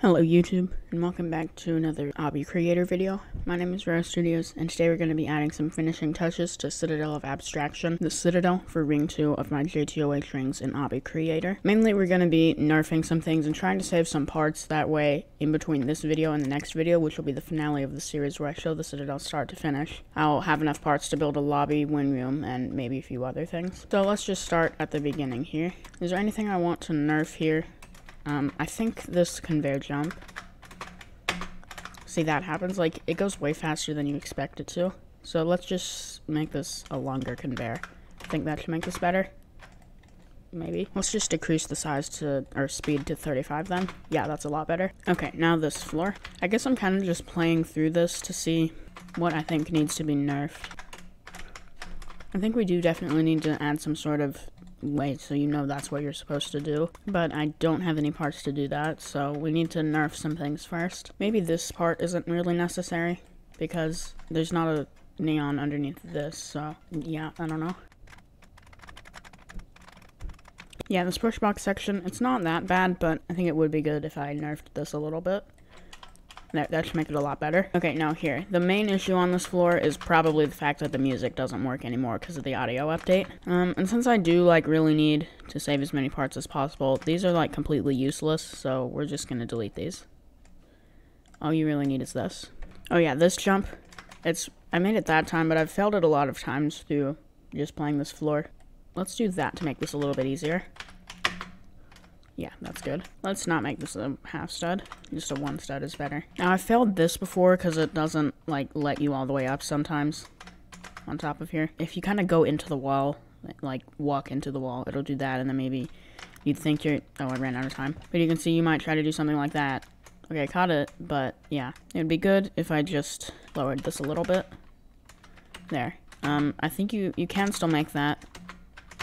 Hello YouTube, and welcome back to another Obby Creator video. My name is Roro Studios, and today we're going to be adding some finishing touches to Citadel of Abstraction, the Citadel for Ring 2 of my JTOH rings in Obby Creator. Mainly we're going to be nerfing some things and trying to save some parts, that way in between this video and the next video, which will be the finale of the series where I show the Citadel start to finish, I'll have enough parts to build a lobby, win room, and maybe a few other things. So let's just start at the beginning here. Is there anything I want to nerf here? I think this conveyor jump, see that happens, like, it goes way faster than you expect it to. So let's just make this a longer conveyor. I think that should make this better. Maybe. Let's just decrease the size to, or speed to 35 then. Yeah, that's a lot better. Okay, now this floor. I guess I'm kind of just playing through this to see what I think needs to be nerfed. I think we do definitely need to add some sort of way so you know that's what you're supposed to do, but I don't have any parts to do that, so we need to nerf some things first. Maybe this part isn't really necessary because there's not a neon underneath this, so yeah, I don't know. Yeah, this push box section, it's not that bad, but I think it would be good if I nerfed this a little bit. That should make it a lot better. Okay, now here. The main issue on this floor is probably the fact that the music doesn't work anymore because of the audio update. And since I do, like, really need to save as many parts as possible, these are, like, completely useless, so we're just gonna delete these. All you really need is this. Oh yeah, this jump, I made it that time, but I've failed it a lot of times through just playing this floor. Let's do that to make this a little bit easier. Yeah, that's good. Let's not make this a half stud. Just a one stud is better. Now, I failed this before because it doesn't, like, let you all the way up sometimes on top of here. If you kind of go into the wall, like, walk into the wall, it'll do that, and then maybe you'd think you're... Oh, I ran out of time. But you can see you might try to do something like that. Okay, I caught it, but yeah. It'd be good if I just lowered this a little bit. There. I think you can still make that,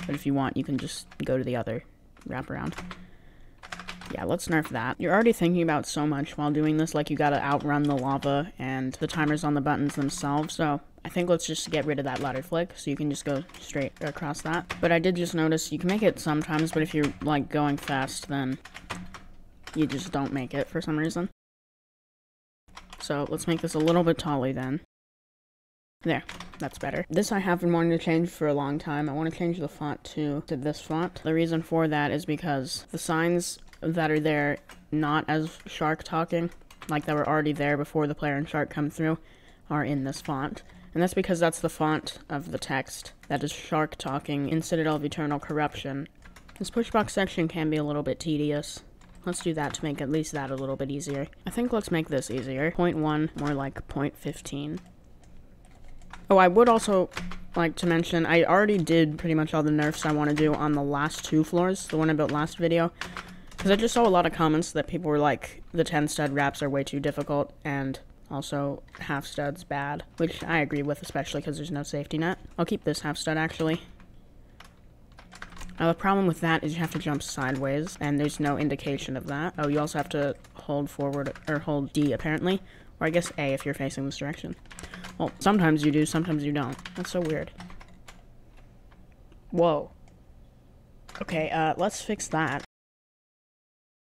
but if you want, you can just go to the other wraparound. Yeah, let's nerf that. You're already thinking about so much while doing this, like you gotta outrun the lava and the timers on the buttons themselves, so I think let's just get rid of that ladder flick, so you can just go straight across that. But I did just notice you can make it sometimes, but if you're, like, going fast, then you just don't make it for some reason. So let's make this a little bit taller then. There, that's better. This I have been wanting to change for a long time. I want to change the font to this font. The reason for that is because the signs that are there, not as shark talking, like that were already there before the player and shark come through, are in this font. And that's because that's the font of the text that is shark talking in Citadel of Eternal Corruption. This pushbox section can be a little bit tedious. Let's do that to make at least that a little bit easier. I think let's make this easier. 0.1, more like 0.15. Oh, I would also like to mention, I already did pretty much all the nerfs I want to do on the last two floors, the one I built last video. Because I just saw a lot of comments that people were like, the 10 stud wraps are way too difficult, and also half studs bad, which I agree with, especially because there's no safety net. I'll keep this half stud actually. Now the problem with that is you have to jump sideways, and there's no indication of that. Oh, you also have to hold forward, or hold D apparently, or I guess A if you're facing this direction. Well, sometimes you do, sometimes you don't. That's so weird. Whoa. Okay, let's fix that.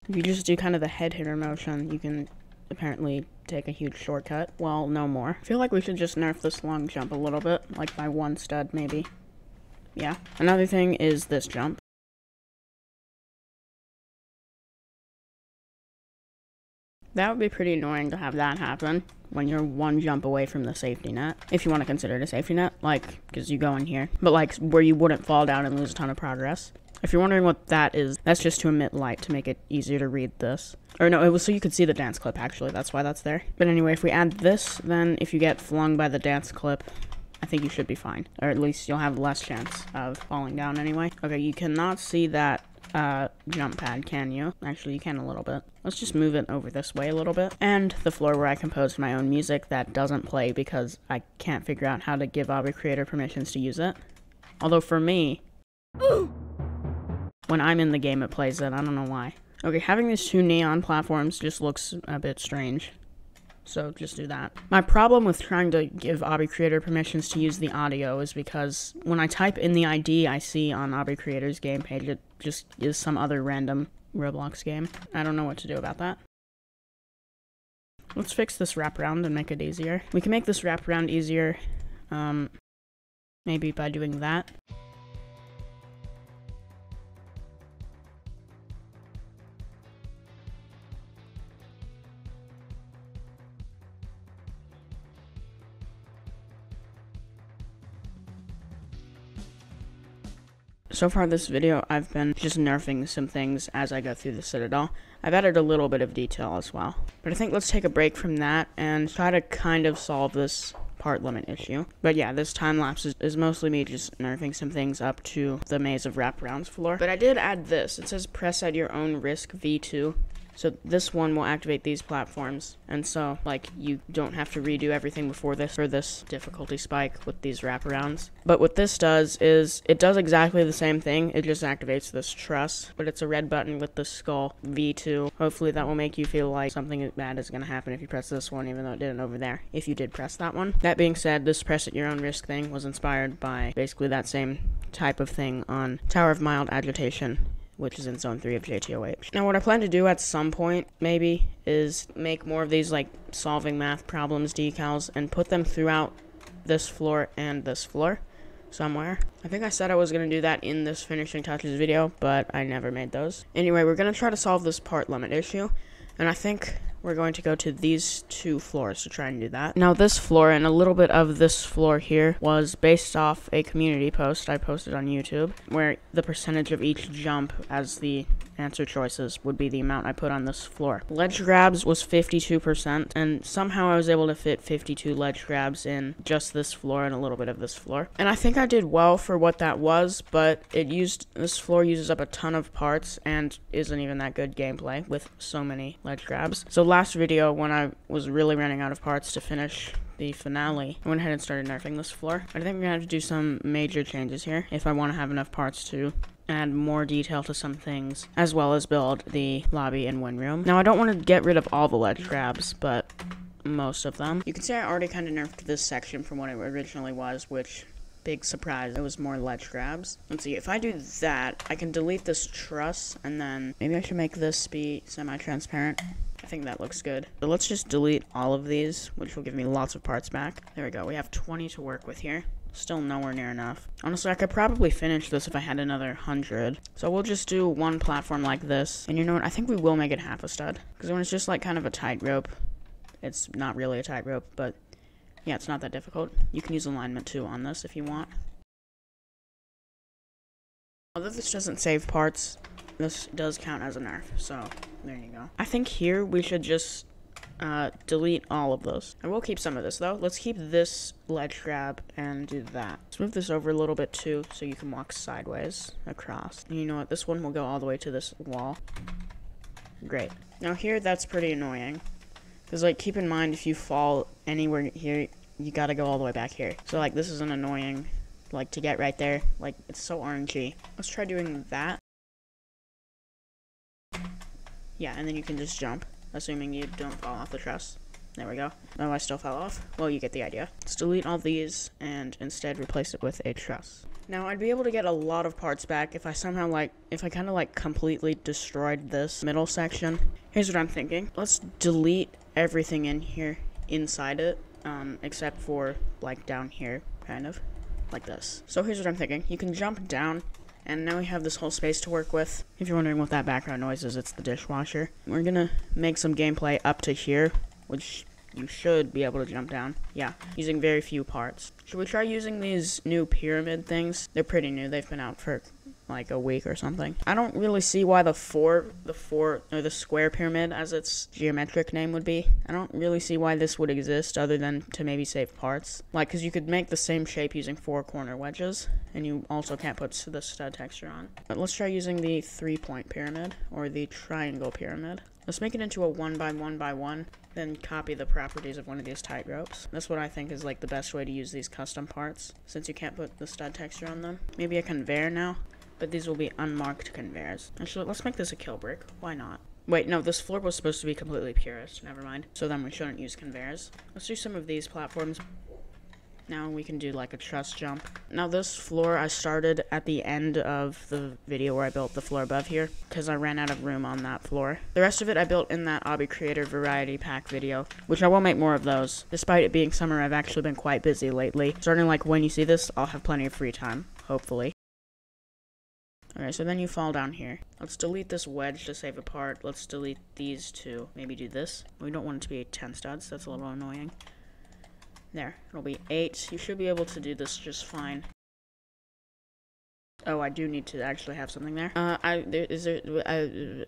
If you just do kind of the head hitter motion, you can apparently take a huge shortcut. Well, no more. I feel like we should just nerf this long jump a little bit, like by one stud maybe. Yeah. Another thing is this jump. That would be pretty annoying to have that happen when you're one jump away from the safety net. If you want to consider it a safety net, like, because you go in here. But, like, where you wouldn't fall down and lose a ton of progress. If you're wondering what that is, that's just to emit light to make it easier to read this. Or no, it was so you could see the dance clip, actually. That's why that's there. But anyway, if we add this, then if you get flung by the dance clip, I think you should be fine. Or at least you'll have less chance of falling down anyway. Okay, you cannot see that jump pad, can you? Actually, you can a little bit. Let's just move it over this way a little bit. And the floor where I composed my own music that doesn't play because I can't figure out how to give Obby Creator permissions to use it. Although for me, when I'm in the game it plays it, I don't know why. Okay, having these two neon platforms just looks a bit strange. So just do that. My problem with trying to give Obby Creator permissions to use the audio is because when I type in the ID I see on Obby Creator's game page, it just is some other random Roblox game. I don't know what to do about that. Let's fix this wraparound and make it easier. We can make this wraparound easier, maybe by doing that. So far this video, I've been just nerfing some things as I go through the Citadel. I've added a little bit of detail as well. But I think let's take a break from that and try to kind of solve this part limit issue. But yeah, this time lapse is mostly me just nerfing some things up to the Maze of Wraparounds floor. But I did add this. It says press at your own risk V2. So this one will activate these platforms, and so, like, you don't have to redo everything before this for this difficulty spike with these wraparounds. But what this does is, it does exactly the same thing, it just activates this truss, but it's a red button with the skull, V2. Hopefully that will make you feel like something bad is going to happen if you press this one, even though it didn't over there, if you did press that one. That being said, this press at your own risk thing was inspired by basically that same type of thing on Tower of Mild Agitation, which is in Zone 3 of JTOH. Now what I plan to do at some point, maybe, is make more of these, like, solving math problems decals and put them throughout this floor and this floor somewhere. I think I said I was going to do that in this finishing touches video, but I never made those. Anyway, we're going to try to solve this part limit issue, and I think we're going to go to these two floors to try and do that. Now this floor and a little bit of this floor here was based off a community post I posted on YouTube, where the percentage of each jump as the answer choices would be the amount I put on this floor. Ledge grabs was 52%, and somehow I was able to fit 52 ledge grabs in just this floor and a little bit of this floor. And I think I did well for what that was, but this floor uses up a ton of parts and isn't even that good gameplay with so many ledge grabs. So last video, when I was really running out of parts to finish the finale, I went ahead and started nerfing this floor. I think we're gonna have to do some major changes here if I want to have enough parts to add more detail to some things, as well as build the lobby and win room. Now I don't want to get rid of all the ledge grabs, but most of them. You can see I already kind of nerfed this section from what it originally was, which, big surprise, it was more ledge grabs. Let's see, if I do that, I can delete this truss, and then maybe I should make this be semi-transparent. I think that looks good. So let's just delete all of these, which will give me lots of parts back. There we go, we have 20 to work with here. Still nowhere near enough. Honestly, I could probably finish this if I had another 100. So we'll just do one platform like this. And you know what? I think we will make it half a stud. Because when it's just like kind of a tightrope, it's not really a tightrope, but yeah, it's not that difficult. You can use alignment too on this if you want. Although this doesn't save parts, this does count as a nerf. So there you go. I think here we should just delete all of those. I will keep some of this though. Let's keep this ledge grab and do that. Let's move this over a little bit too, so you can walk sideways across. And you know what? This one will go all the way to this wall. Great. Now here, that's pretty annoying. Because, like, keep in mind, if you fall anywhere here, you gotta go all the way back here. So, like, this is an annoying, like, to get right there. Like, it's so RNG. Let's try doing that. Yeah, and then you can just jump, assuming you don't fall off the truss. There we go. Oh, I still fell off. Well, you get the idea. Let's delete all these and instead replace it with a truss. Now, I'd be able to get a lot of parts back if I somehow, if I kind of, completely destroyed this middle section. Here's what I'm thinking. Let's delete everything in here, inside it, except for, down here, kind of, like this. So here's what I'm thinking. You can jump down, and now we have this whole space to work with. If you're wondering what that background noise is, it's the dishwasher. We're gonna make some gameplay up to here, which you should be able to jump down. Yeah, using very few parts. Should we try using these new pyramid things? They're pretty new. They've been out for a week or something. I don't really see why the square pyramid, as its geometric name would be, I don't really see why this would exist other than to maybe save parts. Because you could make the same shape using 4 corner wedges, and you also can't put the stud texture on. But let's try using the 3-point pyramid, or the triangle pyramid. Let's make it into a 1 by 1 by 1, then copy the properties of one of these tight ropes. That's what I think is the best way to use these custom parts, since you can't put the stud texture on them. Maybe a conveyor now, but these will be unmarked conveyors. Actually, let's make this a kill brick. Why not? Wait, no, this floor was supposed to be completely purist. Never mind. So then we shouldn't use conveyors. Let's do some of these platforms. Now we can do like a truss jump. Now this floor I started at the end of the video where I built the floor above here, because I ran out of room on that floor. The rest of it I built in that Obby Creator variety pack video, which I will make more of those. Despite it being summer, I've actually been quite busy lately. Starting like when you see this, I'll have plenty of free time, hopefully. Alright, so then you fall down here. Let's delete this wedge to save a part. Let's delete these two. Maybe do this. We don't want it to be 10 studs. That's a little annoying. There. It'll be 8. You should be able to do this just fine. Oh, I do need to actually have something there. Is there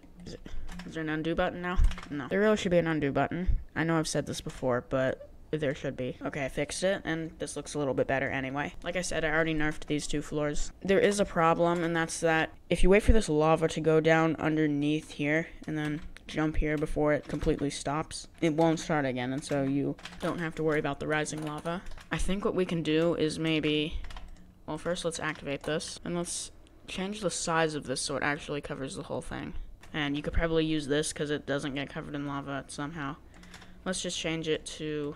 an undo button now? No. There really should be an undo button. I know I've said this before, but there should be. Okay, I fixed it, and this looks a little bit better anyway. Like I said, I already nerfed these 2 floors. There is a problem, and that's that if you wait for this lava to go down underneath here, and then jump here before it completely stops, it won't start again, and so you don't have to worry about the rising lava. I think what we can do is maybe, well, first let's activate this, and let's change the size of this so it actually covers the whole thing. And you could probably use this because it doesn't get covered in lava somehow. Let's just change it to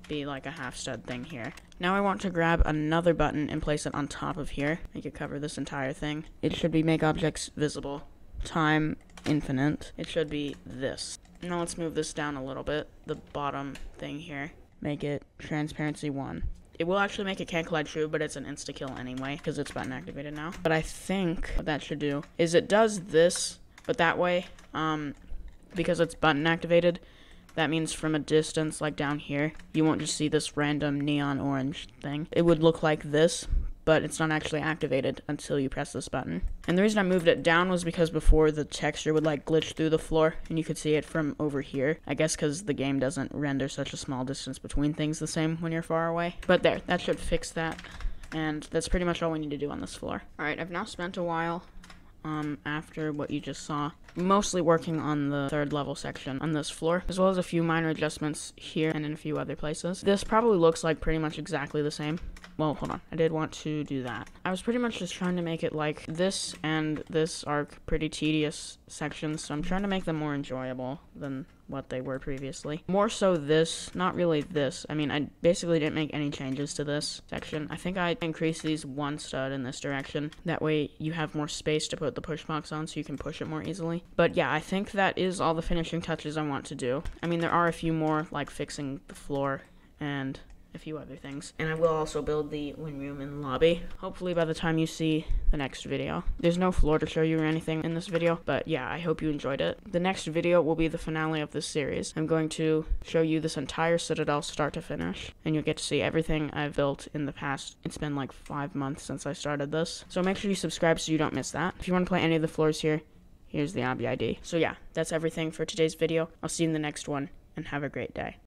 be like a half stud thing here. Now I want to grab another button and place it on top of here. Make it cover this entire thing. It should be make objects visible. Time infinite. It should be this. Now let's move this down a little bit. The bottom thing here. Make it transparency 1. It will actually make it can't collide true, but it's an insta-kill anyway, because it's button activated now. But I think what that should do is it does this, but that way, because it's button activated, that means from a distance, like down here, you won't just see this random neon orange thing. It would look like this, but it's not actually activated until you press this button. And the reason I moved it down was because before the texture would like glitch through the floor, and you could see it from over here. I guess because the game doesn't render such a small distance between things the same when you're far away. But there, that should fix that. And that's pretty much all we need to do on this floor. Alright, I've now spent a while after what you just saw, mostly working on the 3rd level section on this floor, as well as a few minor adjustments here and in a few other places. This probably looks like pretty much exactly the same. Well, hold on. I did want to do that. I was pretty much just trying to make it like this and this are pretty tedious sections, so I'm trying to make them more enjoyable than what they were previously. More so this, not really this. I mean, I basically didn't make any changes to this section. I think I increased these 1 stud in this direction. That way you have more space to put the push box on so you can push it more easily. But yeah, I think that is all the finishing touches I want to do. I mean, there are a few more, like fixing the floor and a few other things. And I will also build the win room and lobby, hopefully by the time you see the next video. There's no floor to show you or anything in this video, but yeah, I hope you enjoyed it. The next video will be the finale of this series. I'm going to show you this entire Citadel start to finish, and you'll get to see everything I've built in the past. It's been like 5 months since I started this, so make sure you subscribe so you don't miss that. If you want to play any of the floors here, here's the Obby ID. So yeah, that's everything for today's video. I'll see you in the next one, and have a great day.